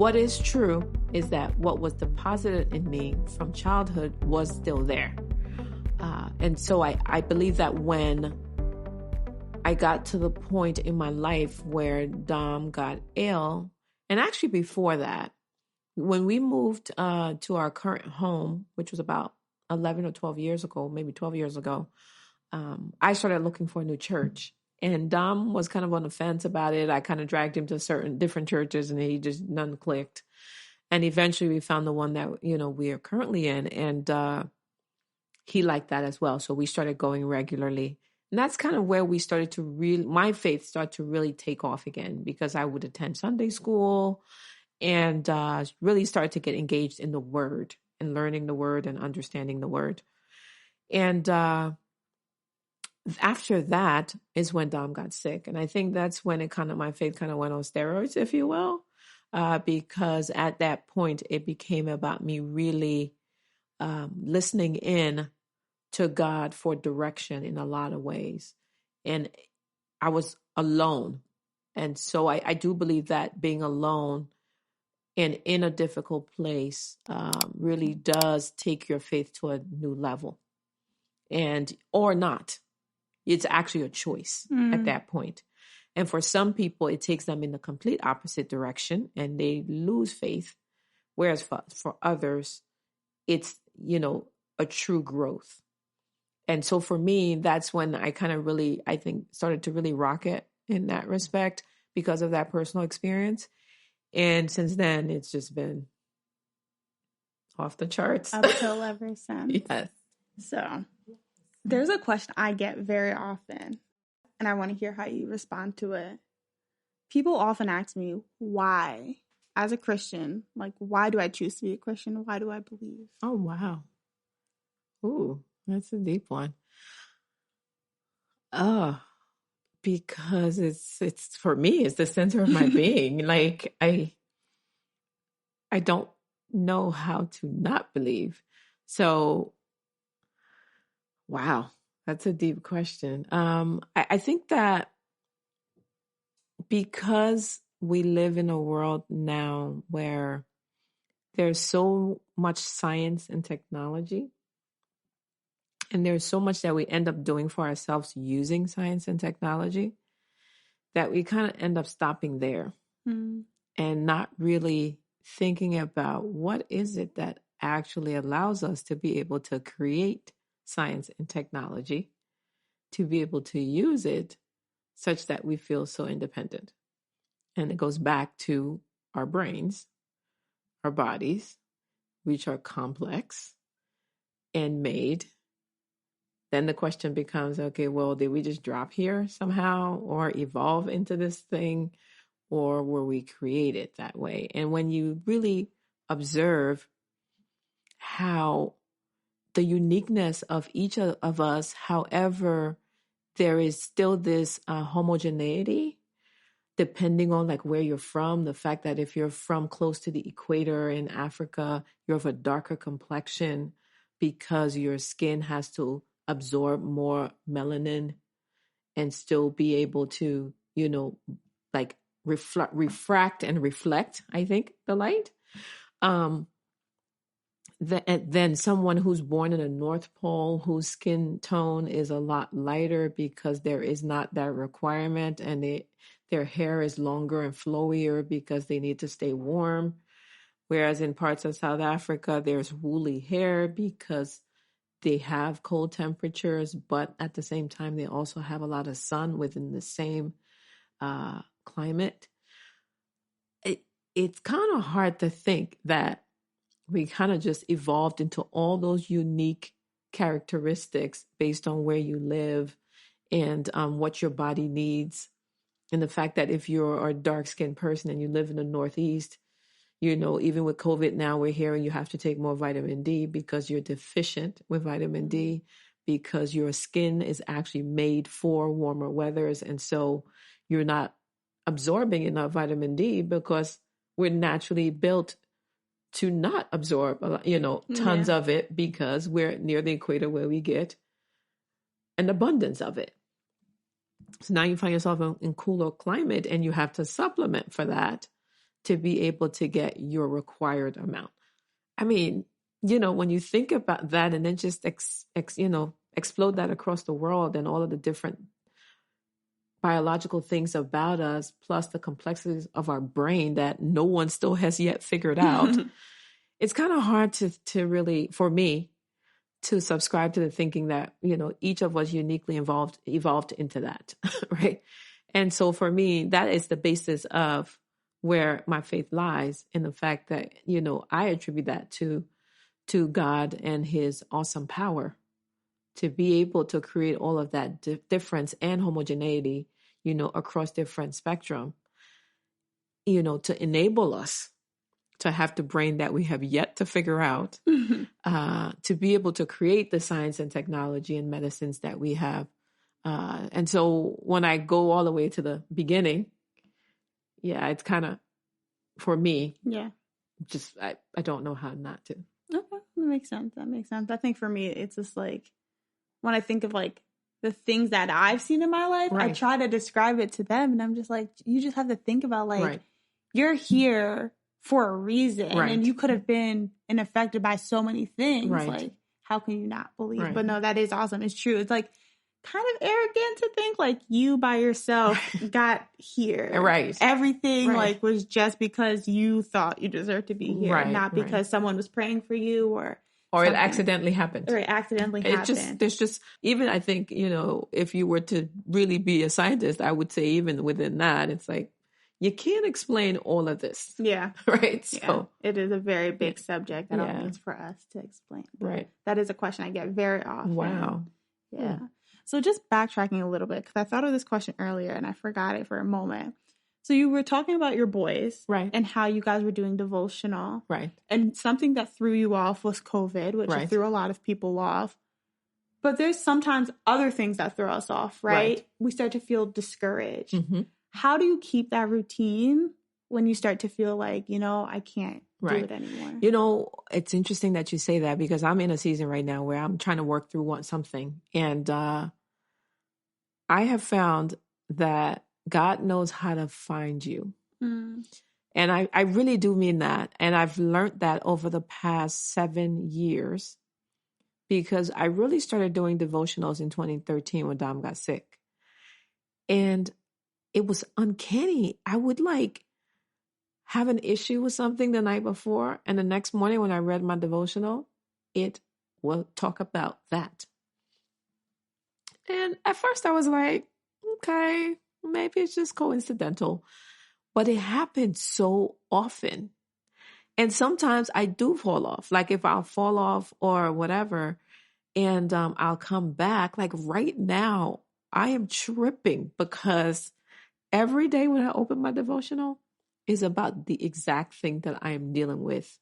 what is true is that what was deposited in me from childhood was still there. And so I believe that when I got to the point in my life where Dom got ill, and actually before that, when we moved to our current home, which was about 11 or 12 years ago, maybe 12 years ago, I started looking for a new church. And Dom was kind of on the fence about it. I kind of dragged him to certain different churches and he just none clicked. And eventually we found the one that, we are currently in. And he liked that as well. So we started going regularly. And that's kind of where we started to my faith started to really take off again, because I would attend Sunday school and really started to get engaged in the word and learning the word and understanding the word. And after that is when Dom got sick. And I think that's when my faith kind of went on steroids, if you will, because at that point it became about me really listening in to God for direction in a lot of ways. And I was alone. And so I do believe that being alone and in a difficult place really does take your faith to a new level. Or not. It's actually a choice at that point. And for some people, it takes them in the complete opposite direction and they lose faith. Whereas for others, it's, a true growth. And so for me, that's when I kind of really, I think, started to really rocket in that respect because of that personal experience. And since then, it's just been off the charts. Up till ever since. Yes. So there's a question I get very often, and I want to hear how you respond to it. People often ask me, why, as a Christian, why do I choose to be a Christian? Why do I believe? Oh, wow. Ooh, that's a deep one. Because it's for me, it's the center of my being. I don't know how to not believe. So, wow, that's a deep question. I think that because we live in a world now where there's so much science and technology, and there's so much that we end up doing for ourselves using science and technology, that we kind of end up stopping there and not really thinking about what is it that actually allows us to be able to create science and technology, to be able to use it such that we feel so independent. And it goes back to our brains, our bodies, which are complex and made. Then the question becomes, okay, well, did we just drop here somehow or evolve into this thing, or were we created that way? And when you really observe how the uniqueness of each of us, however, there is still this homogeneity, depending on where you're from, the fact that if you're from close to the equator in Africa, you're of a darker complexion because your skin has to absorb more melanin and still be able to, refract and reflect, I think, the light. Then someone who's born in the North Pole, whose skin tone is a lot lighter because there is not that requirement, and their hair is longer and flowier because they need to stay warm. Whereas in parts of South Africa, there's woolly hair because they have cold temperatures, but at the same time, they also have a lot of sun within the same climate. It's kind of hard to think that we kind of just evolved into all those unique characteristics based on where you live and what your body needs. And the fact that if you're a dark-skinned person and you live in the Northeast, even with COVID now, we're hearing you have to take more vitamin D because you're deficient with vitamin D, because your skin is actually made for warmer weathers. And so you're not absorbing enough vitamin D because we're naturally built to not absorb, tons of it because we're near the equator where we get an abundance of it. So now you find yourself in cooler climate and you have to supplement for that. to be able to get your required amount. I mean, when you think about that and then just explode that across the world and all of the different biological things about us, plus the complexities of our brain that no one still has yet figured out, it's kind of hard to really, for me, to subscribe to the thinking that, each of us uniquely evolved into that, right? And so for me, that is the basis of where my faith lies, in the fact that, I attribute that to God and his awesome power to be able to create all of that difference and homogeneity, across different spectrum, to enable us to have the brain that we have yet to figure out, to be able to create the science and technology and medicines that we have. And so when I go all the way to the beginning, it's kind of, for me, just, I don't know how not to. Okay, that makes sense. I think for me, it's just like, when I think of like the things that I've seen in my life, I try to describe it to them. And I'm just like, you just have to think about like, you're here for a reason. And you could have been affected by so many things. Like, how can you not believe? But no, that is awesome. It's true. It's like kind of arrogant to think like you by yourself got here. Everything like was just because you thought you deserved to be here, not because someone was praying for you or it accidentally happened. Or it accidentally happened. There's just, even I think, if you were to really be a scientist, I would say even within that, it's like, you can't explain all of this. Yeah. Right? So it is a very big subject. I don't think it's for us to explain. That is a question I get very often. Wow. Yeah. So just backtracking a little bit, because I thought of this question earlier and I forgot it for a moment. So you were talking about your boys, and how you guys were doing devotional, and something that threw you off was COVID, which threw a lot of people off. But there's sometimes other things that throw us off, right? We start to feel discouraged. How do you keep that routine when you start to feel like, I can't do it anymore? It's interesting that you say that, because I'm in a season right now where I'm trying to work through something, and I have found that God knows how to find you. And I really do mean that. And I've learned that over the past 7 years, because I really started doing devotionals in 2013 when Dom got sick. And it was uncanny. I would have an issue with something the night before, and the next morning when I read my devotional, it will talk about that. And at first I was like, okay, maybe it's just coincidental, but it happens so often. And sometimes I do fall off. Like if I'll fall off or whatever, and I'll come back. Like right now, I am tripping because every day when I open my devotional is about the exact thing that I am dealing with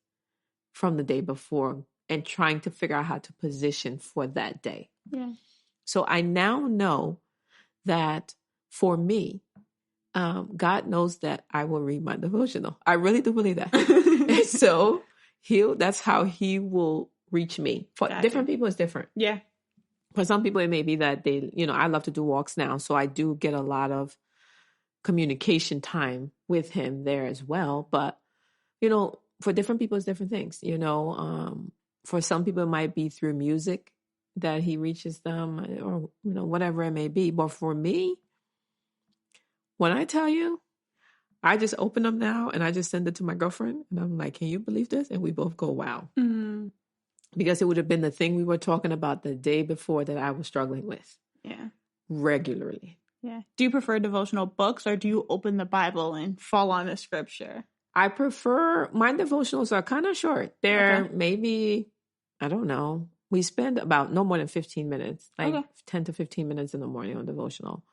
from the day before and trying to figure out how to position for that day. Yeah. So I now know that for me, God knows that I will read my devotional. I really do believe that. And so that's how he will reach me. For different people, it's different. Yeah. For some people, it may be that they, I love to do walks now. So I do get a lot of communication time with him there as well. But, for different people, it's different things. For some people, it might be through music that he reaches them, or, whatever it may be. But for me, when I tell you, I just open them now and I just send it to my girlfriend and I'm like, can you believe this? And we both go, wow. Mm-hmm. Because it would have been the thing we were talking about the day before that I was struggling with. Yeah. Regularly. Yeah. Do you prefer devotional books, or do you open the Bible and fall on a scripture? I prefer, my devotionals are kind of short. They're maybe, I don't know. We spend about no more than 15 minutes, 10 to 15 minutes in the morning on devotional.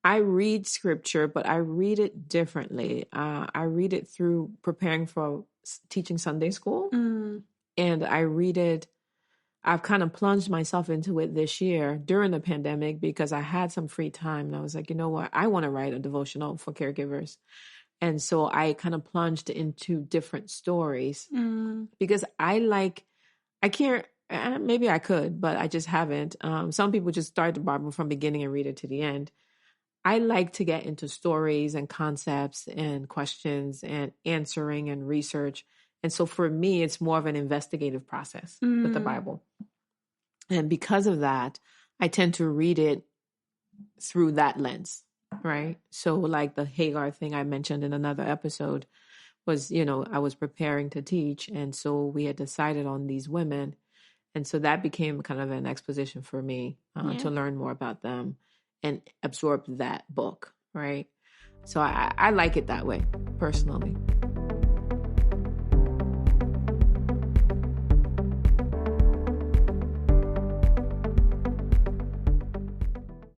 I read scripture, but I read it differently. I read it through preparing for teaching Sunday school. And I read it, I've kind of plunged myself into it this year during the pandemic because I had some free time. And I was like, you know what? I want to write a devotional for caregivers. And so I kind of plunged into different stories because I can't, maybe I could, but I just haven't. Some people just start the Bible from beginning and read it to the end. I like to get into stories and concepts and questions and answering and research. And so for me, it's more of an investigative process with the Bible. And because of that, I tend to read it through that lens, right? So like the Hagar thing I mentioned in another episode was, I was preparing to teach. And so we had decided on these women. And so that became kind of an exposition for me to learn more about them and absorb that book, right? So I like it that way, personally.